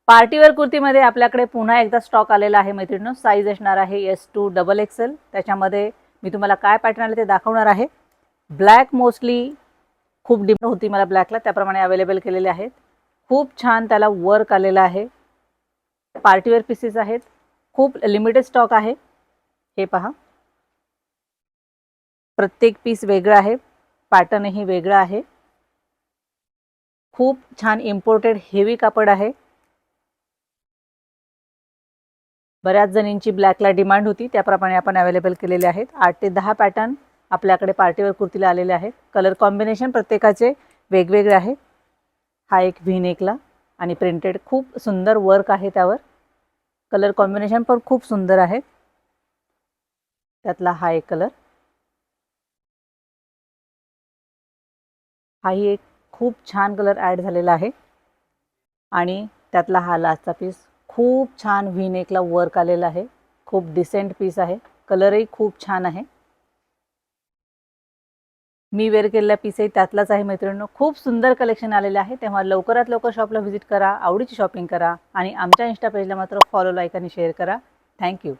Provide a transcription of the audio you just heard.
Party wear कुर्तीमध्ये आपल्याकडे पुन्हा एकदा स्टॉक आलेला आहे मैत्रिणींनो. साईज असणार आहे S2 XXL. त्याच्यामध्ये मी तुम्हाला काय पॅटर्न आले ते दाखवणार आहे. ब्लॅक मोस्टली खूप डिमांड होती मला ब्लॅकला, त्याप्रमाणे अवेलेबल केलेले आहेत. खूप छान त्याला वर्क आलेला आहे. पार्टीवेअर पीसेस आहेत. खूप लिमिटेड स्टॉक आहे. हे पहा, प्रत्येक पीस वेगळं आहे, पॅटर्नही वेगळं आहे. खूप छान इम्पोर्टेड हेवी कापड आहे. बऱ्याच जणींची ब्लॅकला डिमांड होती, त्याप्रमाणे आपण अवेलेबल केलेले आहेत. 8 ते 10 पॅटर्न आपल्याकडे पार्टीवेअर कुर्तीला आलेले आहेत. कलर कॉम्बिनेशन प्रत्येकाचे वेगवेगळे आहे. हा एक व्ही नेकला आणि प्रिंटेड खूप सुंदर वर्क आहे त्यावर. कलर कॉम्बिनेशन पण खूप सुंदर आहे. त्यातला हा एक कलर, हाही एक खूप छान कलर ॲड झालेला आहे. आणि त्यातला हा लास्टचा पीस खूप छान व्ही नेकला वर्क आलेला आहे. खूप डिसेंट पीस आहे. कलरही खूप छान आहे. मी वेअर केलेला पीसही त्यातलाच आहे मैत्रिणींनो. खूप सुंदर कलेक्शन आलेले आहे. तेव्हा लवकरात लवकर शॉपला व्हिजिट करा, आवडीची शॉपिंग करा आणि आमच्या इन्स्टा पेजला मात्र फॉलो, लाईक आणि शेअर करा. थँक्यू.